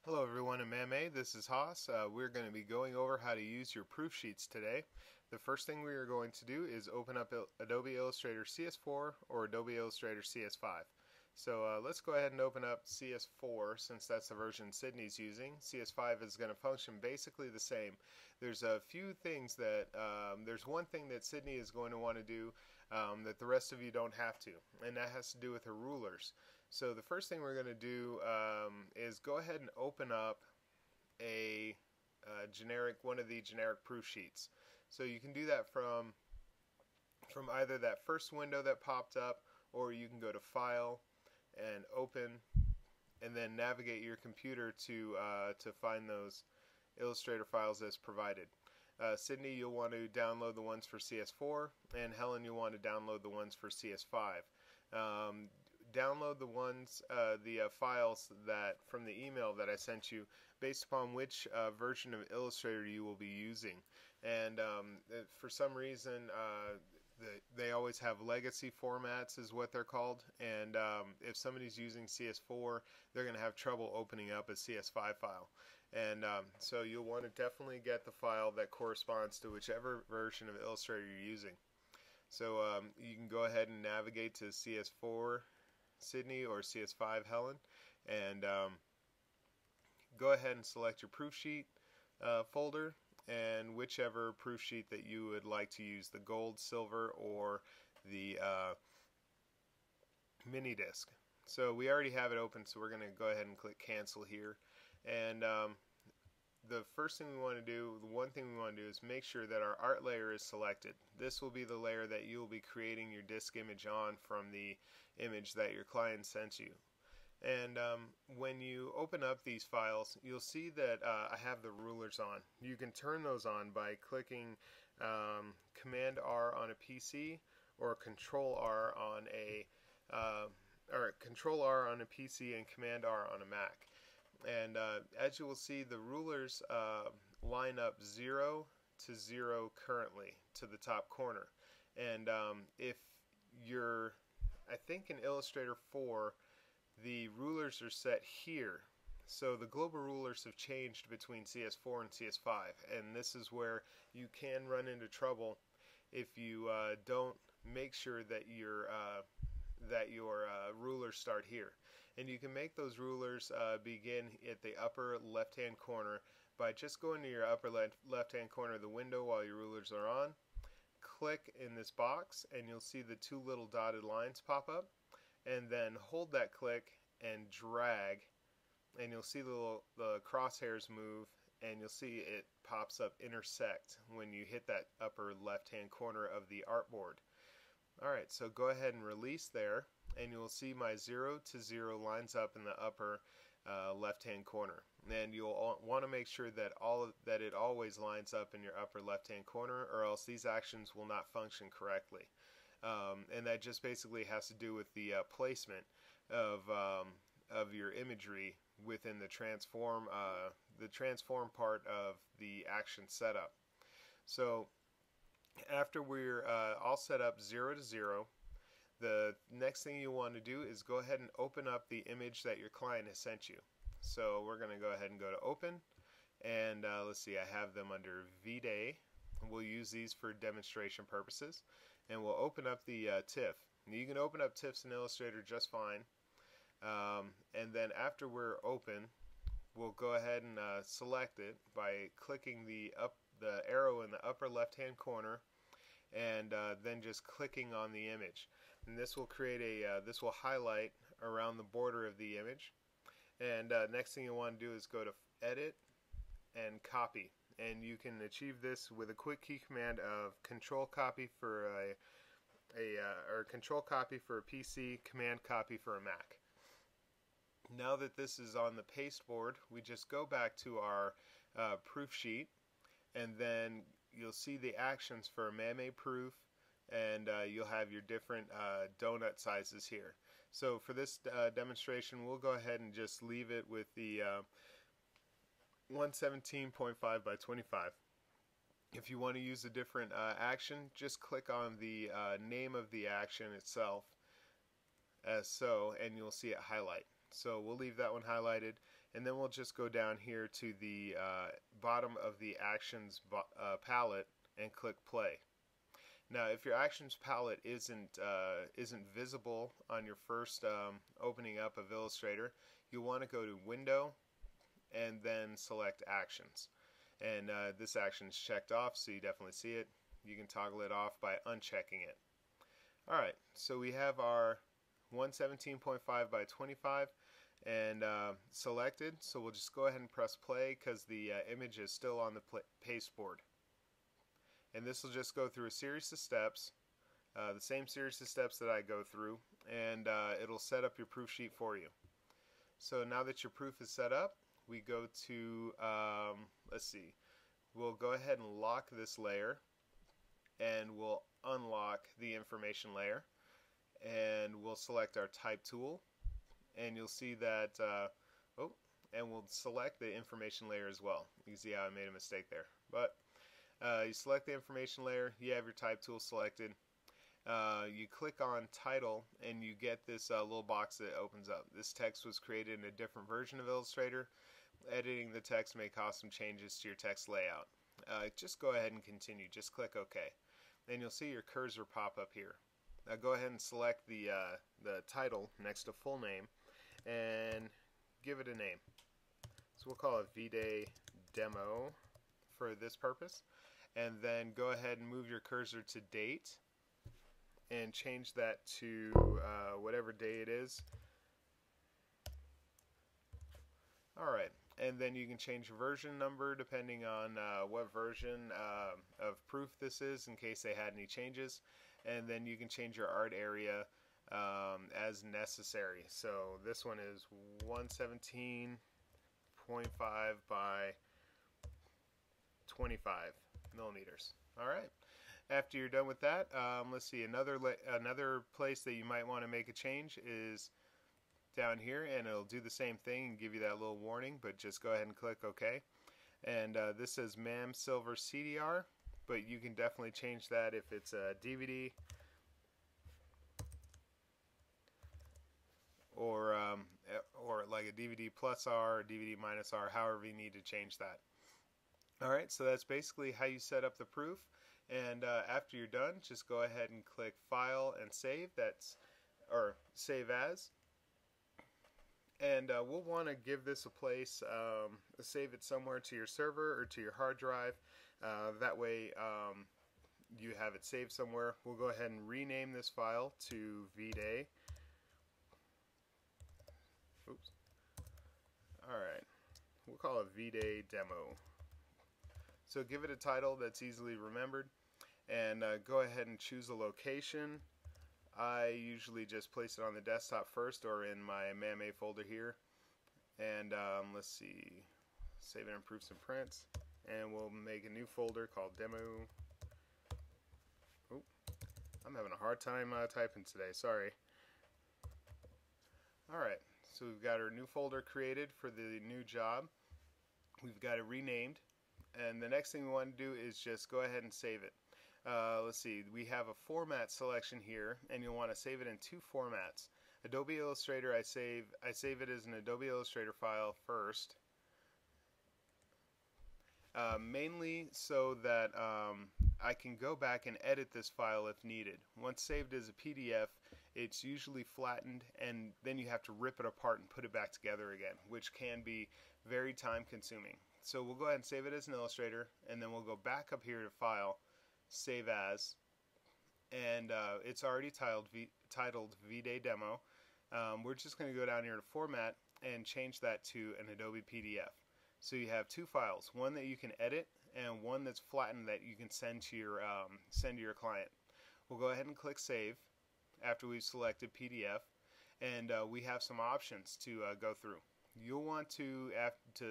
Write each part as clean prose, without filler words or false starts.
Hello everyone in MAME, this is Haas. We're going to be going over how to use your proof sheets today. The first thing we are going to do is open up Adobe Illustrator CS4 or Adobe Illustrator CS5. So let's go ahead and open up CS4 since that's the version Sydney's using. CS5 is going to function basically the same. There's a few things that, there's one thing that Sydney is going to want to do that the rest of you don't have to, and that has to do with her rulers. So the first thing we're going to do is go ahead and open up a one of the generic proof sheets. So you can do that from either that first window that popped up, or you can go to File and Open, and then navigate your computer to find those Illustrator files as provided. Sydney, you'll want to download the ones for CS4, and Helen, you'll want to download the ones for CS5. Download the ones, the files that from the email that I sent you, based upon which version of Illustrator you will be using. And for some reason, they always have legacy formats, is what they're called. And if somebody's using CS4, they're going to have trouble opening up a CS5 file. And so you'll want to definitely get the file that corresponds to whichever version of Illustrator you're using. So you can go ahead and navigate to CS4 Sydney or CS5 Helen, and go ahead and select your proof sheet folder and whichever proof sheet that you would like to use, the gold, silver, or the mini disc. So we already have it open, so we're going to go ahead and click cancel here. And the first thing we want to do, the one thing we want to do is make sure that our art layer is selected. This will be the layer that you will be creating your disk image on from the image that your client sent you. And when you open up these files, you'll see that I have the rulers on. You can turn those on by clicking Command R on a PC or Control R on a Control R on a PC and Command R on a Mac. And as you will see, the rulers line up 0 to 0 currently to the top corner. And if you're, I think in Illustrator 4, the rulers are set here. So the global rulers have changed between CS4 and CS5, and this is where you can run into trouble if you don't make sure that your rulers start here. And you can make those rulers begin at the upper left hand corner by just going to your upper left hand corner of the window while your rulers are on. Click in this box and you'll see the two little dotted lines pop up, and then hold that click and drag, and you'll see the crosshairs move, and you'll see it pops up intersect when you hit that upper left hand corner of the artboard. Alright, so go ahead and release there, and you'll see my 0 to 0 lines up in the upper left hand corner. And you'll want to make sure that it always lines up in your upper left hand corner, or else these actions will not function correctly. And that just basically has to do with the placement of your imagery within the transform part of the action setup. So after we're all set up 0 to 0, the next thing you want to do is go ahead and open up the image that your client has sent you. So we're going to go ahead and go to Open, and let's see, I have them under VDay. We'll use these for demonstration purposes, and we'll open up the TIFF. Now, you can open up TIFFs in Illustrator just fine, and then after we're open, we'll go ahead and select it by clicking the arrow in the upper left hand corner, and then just clicking on the image. And this will create this will highlight around the border of the image. And next thing you want to do is go to Edit and Copy. And you can achieve this with a quick key command of Control Copy for Control Copy for a PC, Command Copy for a Mac. Now that this is on the pasteboard, we just go back to our proof sheet, and then you'll see the actions for a MAME proof, and you'll have your different donut sizes here. So for this demonstration, we'll go ahead and just leave it with the 117.5 by 25. If you want to use a different action, just click on the name of the action itself, as so, and you'll see it highlight. So we'll leave that one highlighted, And then we'll just go down here to the bottom of the Actions palette and click Play. Now, if your Actions palette isn't visible on your first opening up of Illustrator, you'll want to go to Window and then select Actions. And this action is checked off, so you definitely see it. You can toggle it off by unchecking it. Alright, so we have our 117.5 by 25 and selected, so we'll just go ahead and press play because the image is still on the pasteboard. And this will just go through a series of steps, the same series of steps that I go through, and it'll set up your proof sheet for you. So now that your proof is set up, we go to, let's see, we'll go ahead and lock this layer, and we'll unlock the information layer, and we'll select our type tool, and you'll see that and we'll select the information layer as well. You can see how I made a mistake there, but you select the information layer, you have your type tool selected, you click on title, and you get this little box that opens up. This text was created in a different version of Illustrator. Editing the text may cause some changes to your text layout. Just go ahead and continue. Just click OK. And you'll see your cursor pop up here. Now go ahead and select the title next to full name and give it a name. So we'll call it V-Day Demo for this purpose. And then go ahead and move your cursor to date and change that to whatever day it is. Alright, and then you can change version number depending on what version of proof this is in case they had any changes, and then you can change your art area as necessary. So this one is 117.5 by 25 millimeters. Alright, after you're done with that, let's see, another place that you might want to make a change is down here, and it'll do the same thing and give you that little warning, but just go ahead and click OK. And this says MAM Silver CDR, but you can definitely change that if it's a DVD or like a DVD plus R or DVD minus R, however you need to change that. Alright, so that's basically how you set up the proof, and after you're done, just go ahead and click File and Save, or Save As. And we'll want to give this a place, save it somewhere to your server or to your hard drive. That way you have it saved somewhere. We'll go ahead and rename this file to V-Day. Oops. Alright, we'll call it V-Day Demo. So give it a title that's easily remembered, and go ahead and choose a location. I usually just place it on the desktop first or in my MAMA folder here. And let's see, save and improve some prints, and we'll make a new folder called Demo. Oh, I'm having a hard time typing today, sorry. Alright, so we've got our new folder created for the new job. We've got it renamed, and the next thing we want to do is just go ahead and save it. Let's see, we have a format selection here, and you'll want to save it in two formats. Adobe Illustrator, I save it as an Adobe Illustrator file first, mainly so that I can go back and edit this file if needed. Once saved as a PDF, it's usually flattened, and then you have to rip it apart and put it back together again, which can be very time consuming. So we'll go ahead and save it as an Illustrator, and then we'll go back up here to File, Save As, and it's already titled V-Day Demo. We're just going to go down here to Format and change that to an Adobe PDF. So you have two files, one that you can edit and one that's flattened that you can send to your client. We'll go ahead and click Save after we've selected PDF, and we have some options to go through. You'll want to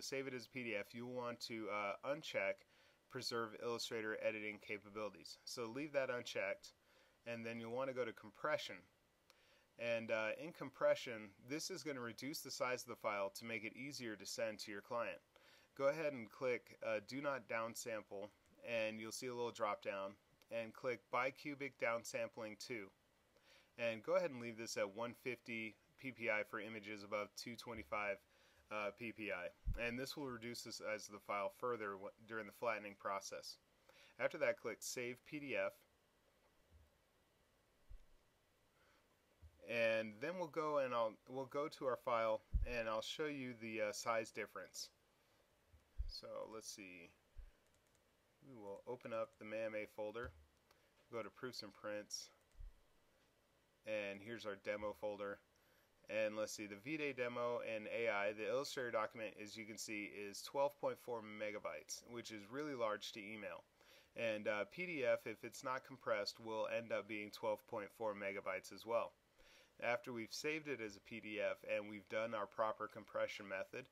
save it as a PDF, you'll want to uncheck Preserve Illustrator Editing Capabilities. So leave that unchecked, and then you'll want to go to Compression. And in Compression, this is going to reduce the size of the file to make it easier to send to your client. Go ahead and click Do Not Downsample, and you'll see a little drop down, and click Bicubic Downsampling 2. And go ahead and leave this at 150 ppi for images above 225 PPI, and this will reduce the size of the file further during the flattening process. After that, click Save PDF, and then we'll go to our file, and I'll show you the size difference. So let's see. We will open up the MAMA folder, go to Proofs and Prints, and here's our demo folder. And let's see, the VDay demo and AI, the Illustrator document, as you can see, is 12.4 megabytes, which is really large to email. And PDF, if it's not compressed, will end up being 12.4 megabytes as well. After we've saved it as a PDF and we've done our proper compression method,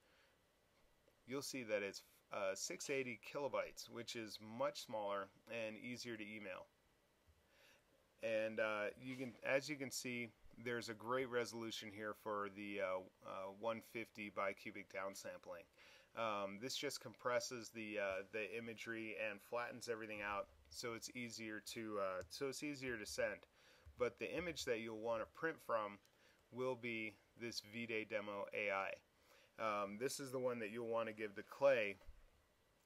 you'll see that it's 680 kilobytes, which is much smaller and easier to email. And as you can see, there's a great resolution here for the 150 bicubic downsampling. This just compresses the imagery and flattens everything out, so it's easier to send. But the image that you'll want to print from will be this VDay demo AI. This is the one that you'll want to give to Clay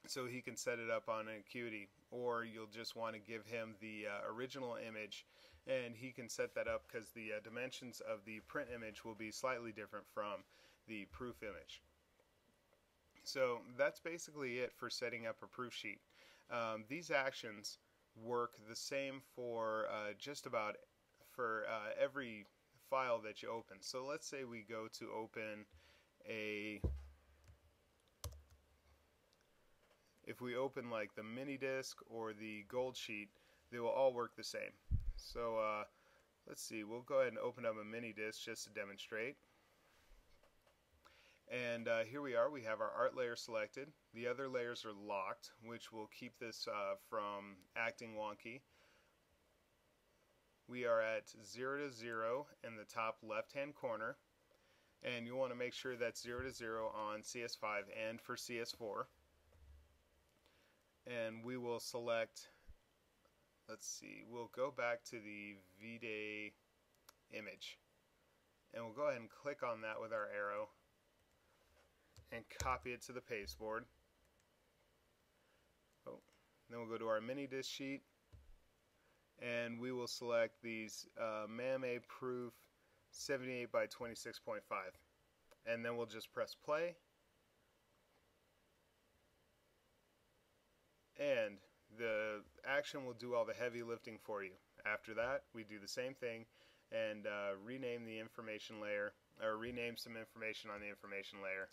so he can set it up on Acuity, or you'll just want to give him the original image and he can set that up, because the dimensions of the print image will be slightly different from the proof image. So that's basically it for setting up a proof sheet. These actions work the same for just about for every file that you open. So let's say we go to open if we open like the mini disc or the gold sheet, they will all work the same. So let's see, we'll go ahead and open up a mini disc just to demonstrate. And here we are, we have our art layer selected. The other layers are locked, which will keep this from acting wonky. We are at 0 to 0 in the top left hand corner, and you want to make sure that's 0 to 0 on CS5 and for CS4. And we will select, let's see, we'll go back to the VDay image, and we'll go ahead and click on that with our arrow and copy it to the pasteboard. Then we'll go to our mini disc sheet, and we will select these MAMA Proof 78 by 26.5, and then we'll just press play, and the action will do all the heavy lifting for you. After that, we do the same thing and rename the information layer, or rename some information on the information layer,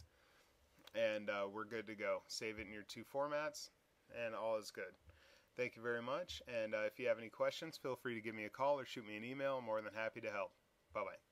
and we're good to go. Save it in your two formats, and all is good. Thank you very much, and if you have any questions, feel free to give me a call or shoot me an email. I'm more than happy to help. Bye-bye.